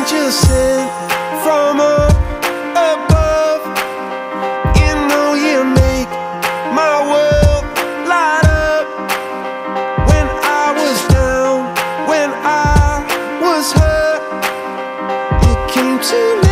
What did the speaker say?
angel sent from up above. You know you make my world light up. When I was down, when I was hurt, you came to me.